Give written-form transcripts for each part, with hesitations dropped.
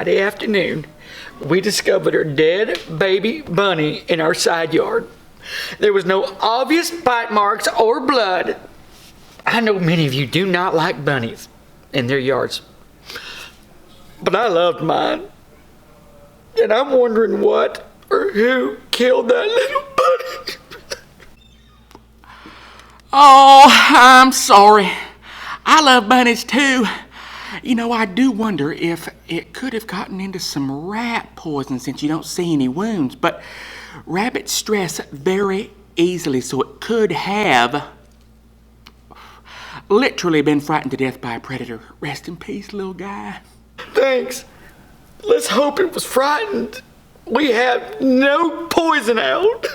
Friday afternoon, we discovered a dead baby bunny in our side yard. There was no obvious bite marks or blood. I know many of you do not like bunnies in their yards, but I loved mine. And I'm wondering what or who killed that little bunny. Oh, I'm sorry. I love bunnies too. You know, I do wonder if it could have gotten into some rat poison since you don't see any wounds, but rabbits stress very easily, so it could have literally been frightened to death by a predator. Rest in peace, little guy. Thanks. Let's hope it was frightened. We have no poison out.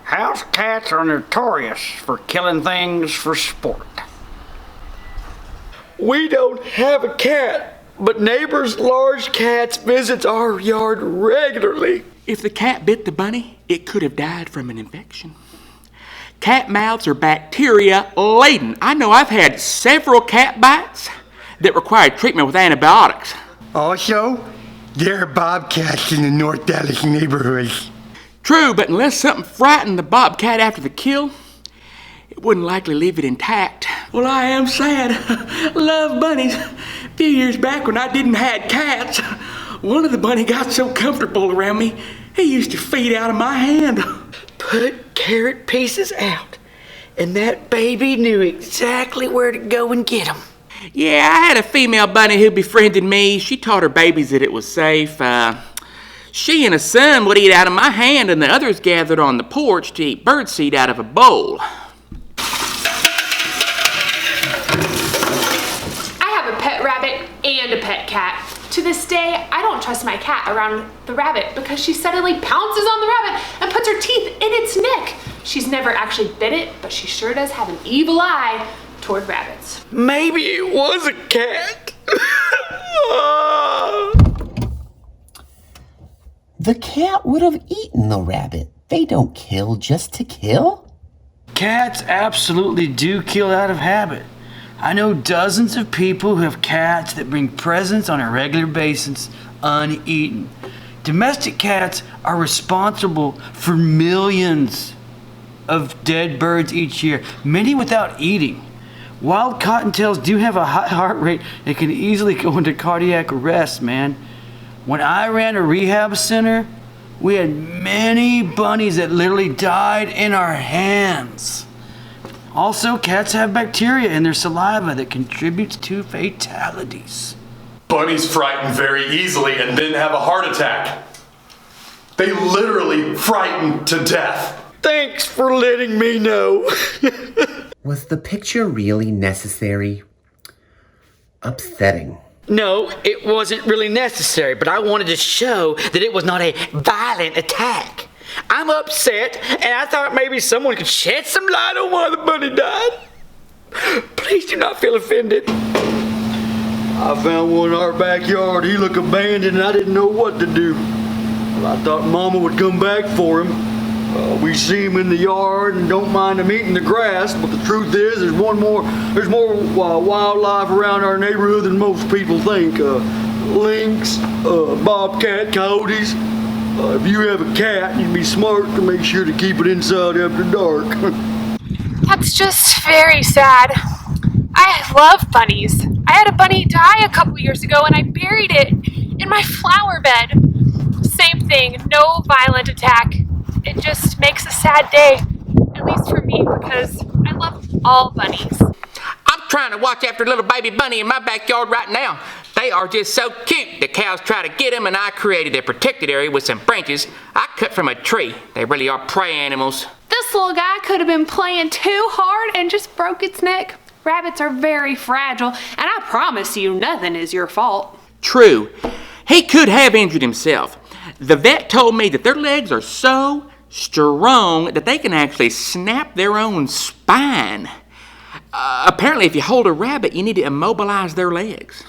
House cats are notorious for killing things for sport. We don't have a cat, but neighbors' large cats visit our yard regularly. If the cat bit the bunny, it could have died from an infection. Cat mouths are bacteria-laden. I know I've had several cat bites that required treatment with antibiotics. Also, there are bobcats in the North Dallas neighborhood. True, but unless something frightened the bobcat after the kill, it wouldn't likely leave it intact. Well, I am sad. Love bunnies. A few years back when I didn't have cats, one of the bunny got so comfortable around me, he used to feed out of my hand. Put carrot pieces out, and that baby knew exactly where to go and get them. Yeah, I had a female bunny who befriended me. She taught her babies that it was safe. She and a son would eat out of my hand, and the others gathered on the porch to eat birdseed out of a bowl. I have a pet rabbit and a pet cat. To this day, I don't trust my cat around the rabbit because she suddenly pounces on the rabbit and puts her teeth in its neck. She's never actually bit it, but she sure does have an evil eye toward rabbits. Maybe it was a cat. The cat would have eaten the rabbit. They don't kill just to kill. Cats absolutely do kill out of habit. I know dozens of people who have cats that bring presents on a regular basis uneaten. Domestic cats are responsible for millions of dead birds each year, many without eating. Wild cottontails do have a high heart rate and can easily go into cardiac arrest, man. When I ran a rehab center, we had many bunnies that literally died in our hands. Also, cats have bacteria in their saliva that contributes to fatalities. Bunnies frighten very easily and then have a heart attack. They literally frighten to death. Thanks for letting me know. Was the picture really necessary? Upsetting. No, it wasn't really necessary, but I wanted to show that it was not a violent attack. I'm upset, and I thought maybe someone could shed some light on why the bunny died. Please do not feel offended. I found one in our backyard. He looked abandoned, and I didn't know what to do. Well, I thought Mama would come back for him. We see him in the yard and don't mind him eating the grass, but the truth is there's more wildlife around our neighborhood than most people think. Lynx, bobcat, coyotes. If you have a cat, you'd be smart to make sure to keep it inside after dark. That's just very sad. I love bunnies. I had a bunny die a couple years ago and I buried it in my flower bed. Same thing, no violent attack. It just makes a sad day, at least for me, because I love all bunnies. I'm trying to watch after a little baby bunny in my backyard right now. They are just so cute. The cows try to get them, and I created a protected area with some branches I cut from a tree. They really are prey animals. This little guy could have been playing too hard and just broke its neck. Rabbits are very fragile, and I promise you, nothing is your fault. True. He could have injured himself. The vet told me that their legs are so strong that they can actually snap their own spine. Apparently, if you hold a rabbit, you need to immobilize their legs.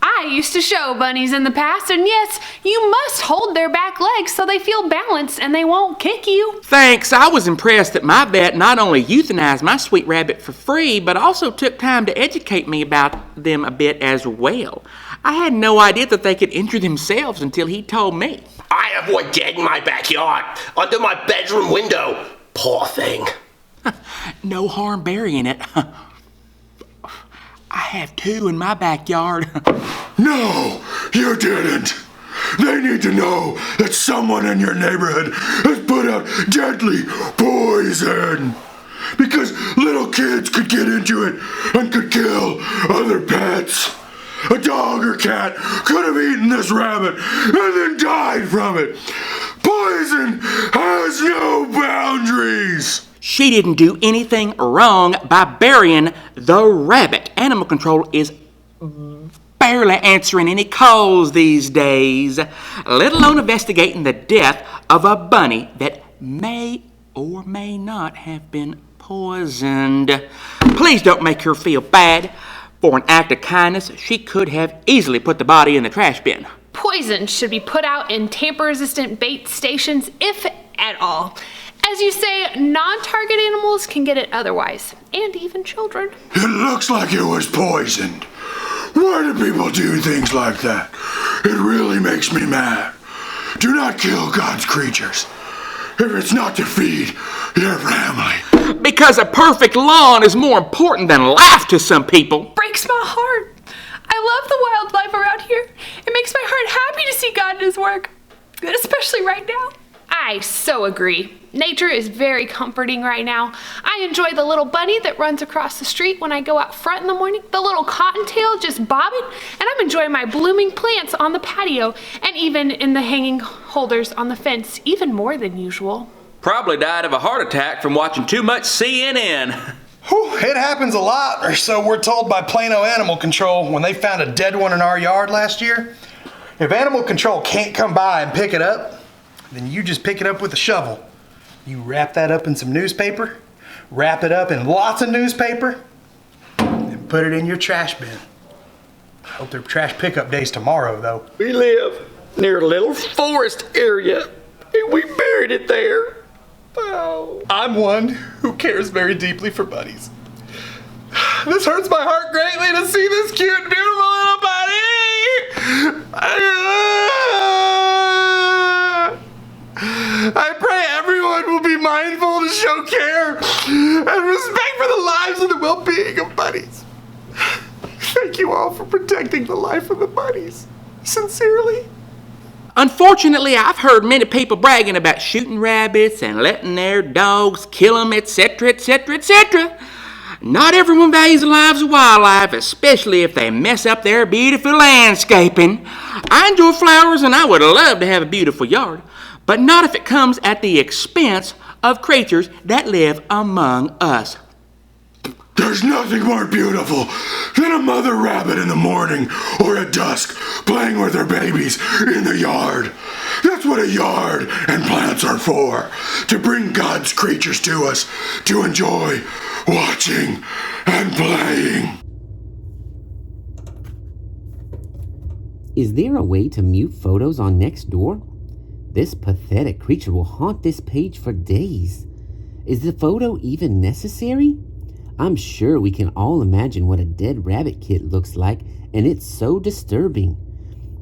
I used to show bunnies in the past, and yes, you must hold their back legs so they feel balanced and they won't kick you. Thanks. I was impressed that my vet not only euthanized my sweet rabbit for free, but also took time to educate me about them a bit as well. I had no idea that they could injure themselves until he told me. I have one dead in my backyard, under my bedroom window. Poor thing. No harm burying it. I have 2 in my backyard. No, you didn't. They need to know that someone in your neighborhood has put out deadly poison. Because little kids could get into it and could kill other pets. A dog or cat could have eaten this rabbit and then died from it. Poison has no boundaries. She didn't do anything wrong by burying the rabbit. Animal control is barely answering any calls these days, let alone investigating the death of a bunny that may or may not have been poisoned. Please don't make her feel bad. For an act of kindness, she could have easily put the body in the trash bin. Poison should be put out in tamper-resistant bait stations, if at all. As you say, non-target animals can get it otherwise, and even children. It looks like it was poisoned. Why do people do things like that? It really makes me mad. Do not kill God's creatures if it's not to feed your family. Because a perfect lawn is more important than life to some people. Breaks my heart. I love the wildlife around here. It makes my heart happy to see God in his work, especially right now. I so agree. Nature is very comforting right now. I enjoy the little bunny that runs across the street when I go out front in the morning, the little cottontail just bobbing, and I'm enjoying my blooming plants on the patio and even in the hanging holders on the fence, even more than usual. Probably died of a heart attack from watching too much CNN. Whew, it happens a lot, or so we're told by Plano Animal Control when they found a dead one in our yard last year. If Animal Control can't come by and pick it up, then you just pick it up with a shovel. You wrap that up in some newspaper, wrap it up in lots of newspaper, and put it in your trash bin. I hope their trash pickup day's tomorrow, though. We live near a little forest area, and we buried it there. Oh. I'm one who cares very deeply for bunnies. This hurts my heart greatly to see this cute, beautiful little bunny. I pray everyone will be mindful to show care and respect for the lives and the well-being of bunnies. Thank you all for protecting the life of the bunnies. Sincerely. Unfortunately, I've heard many people bragging about shooting rabbits and letting their dogs kill them, etc., etc., etc. Not everyone values the lives of wildlife, especially if they mess up their beautiful landscaping. I enjoy flowers and I would love to have a beautiful yard, but not if it comes at the expense of creatures that live among us. There's nothing more beautiful than a mother rabbit in the morning or at dusk playing with her babies in the yard. That's what a yard and plants are for, to bring God's creatures to us, to enjoy watching and playing. Is there a way to mute photos on Nextdoor? This pathetic creature will haunt this page for days. Is the photo even necessary? I'm sure we can all imagine what a dead rabbit kit looks like, and it's so disturbing.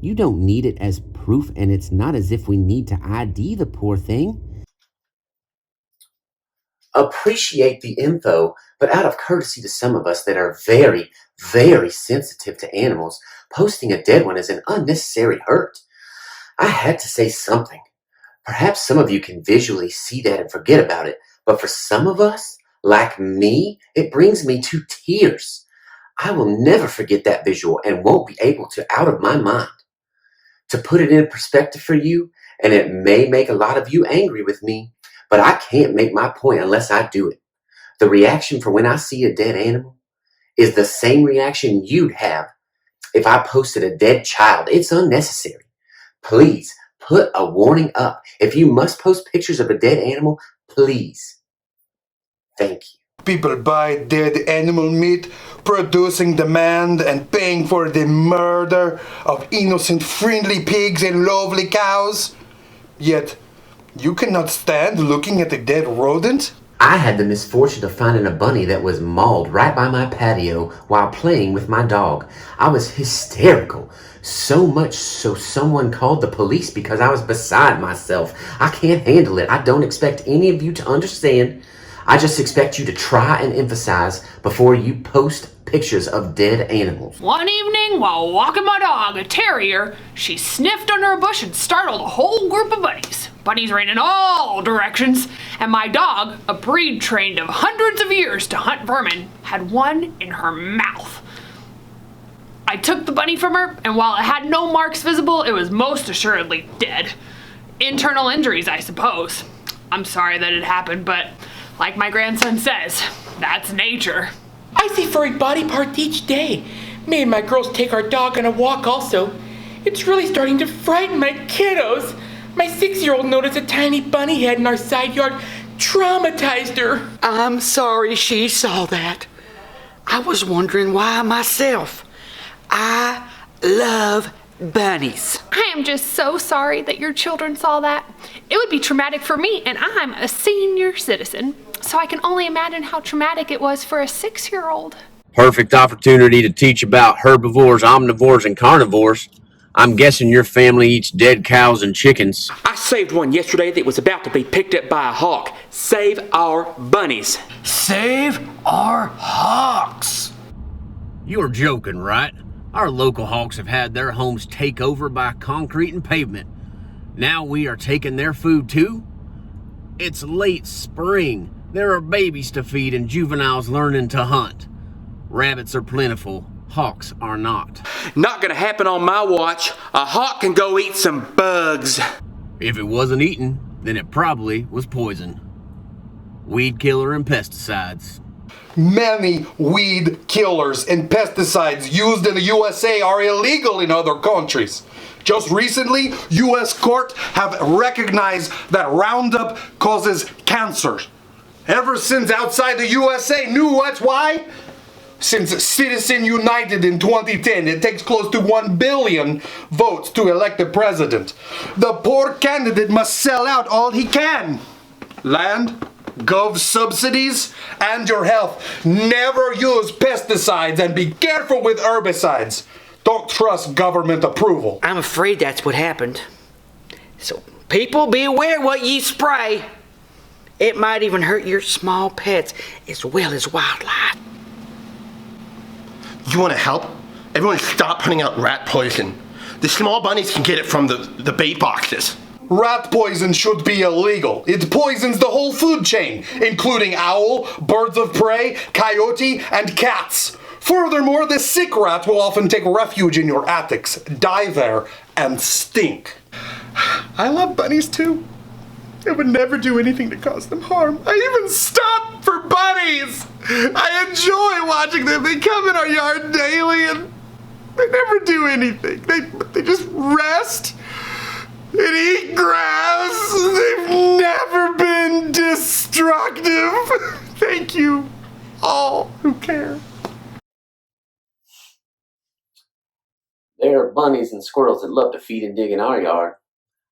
You don't need it as proof, and it's not as if we need to ID the poor thing. Appreciate the info, but out of courtesy to some of us that are very, very sensitive to animals, posting a dead one is an unnecessary hurt. I had to say something. Perhaps some of you can visually see that and forget about it, but for some of us, like me, it brings me to tears. I will never forget that visual and won't be able to out of my mind. To put it in perspective for you, and it may make a lot of you angry with me, but I can't make my point unless I do it. The reaction for when I see a dead animal is the same reaction you'd have if I posted a dead child. It's unnecessary. Please put a warning up. If you must post pictures of a dead animal, please. Thank you. People buy dead animal meat, producing demand and paying for the murder of innocent friendly pigs and lovely cows. Yet, you cannot stand looking at a dead rodent? I had the misfortune of finding a bunny that was mauled right by my patio while playing with my dog. I was hysterical. So much so someone called the police because I was beside myself. I can't handle it. I don't expect any of you to understand. I just expect you to try and emphasize before you post pictures of dead animals. One evening, while walking my dog, a terrier, she sniffed under a bush and startled a whole group of bunnies. Bunnies ran in all directions, and my dog, a breed trained of hundreds of years to hunt vermin, had one in her mouth. I took the bunny from her, and while it had no marks visible, it was most assuredly dead. Internal injuries, I suppose. I'm sorry that it happened, but like my grandson says, that's nature. I see furry body parts each day. Me and my girls take our dog on a walk also. It's really starting to frighten my kiddos. My 6-year-old noticed a tiny bunny head in our side yard. Traumatized her. I'm sorry she saw that. I was wondering why myself. I love bunnies. I am just so sorry that your children saw that. It would be traumatic for me, and I'm a senior citizen, so I can only imagine how traumatic it was for a 6-year-old. Perfect opportunity to teach about herbivores, omnivores, and carnivores. I'm guessing your family eats dead cows and chickens. I saved one yesterday that was about to be picked up by a hawk. Save our bunnies. Save our hawks. You're joking, right? Our local hawks have had their homes taken over by concrete and pavement. Now we are taking their food too? It's late spring. There are babies to feed and juveniles learning to hunt. Rabbits are plentiful. Hawks are not. Not gonna happen on my watch. A hawk can go eat some bugs. If it wasn't eaten, then it probably was poison. Weed killer and pesticides. Many weed killers and pesticides used in the USA are illegal in other countries. Just recently, U.S. court have recognized that Roundup causes cancer. Ever since outside the USA knew what's why? Since Citizen United in 2010, it takes close to 1 billion votes to elect a president. The poor candidate must sell out all he can. Land, gov subsidies, and your health. Never use pesticides and be careful with herbicides. Don't trust government approval. I'm afraid that's what happened. So people be aware what ye spray. It might even hurt your small pets as well as wildlife. You want to help? Everyone stop putting out rat poison. The small bunnies can get it from the bait boxes. Rat poison should be illegal. It poisons the whole food chain, including owl, birds of prey, coyote, and cats. Furthermore, the sick rat will often take refuge in your attics, die there, and stink. I love bunnies too. I would never do anything to cause them harm. I even stop for bunnies. I enjoy watching them. They come in our yard daily and they never do anything. They just rest and eat grass. They've never been destructive. Thank you all who care. There are bunnies and squirrels that love to feed and dig in our yard.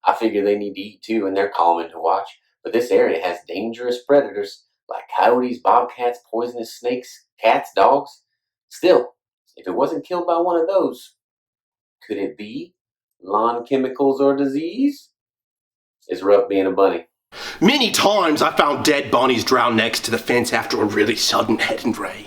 I figure they need to eat too, and they're calming to watch. But this area has dangerous predators like coyotes, bobcats, poisonous snakes, cats, dogs. Still, if it wasn't killed by one of those, could it be lawn chemicals or disease? It's rough being a bunny. Many times I found dead bunnies drowned next to the fence after a really sudden heavy rain.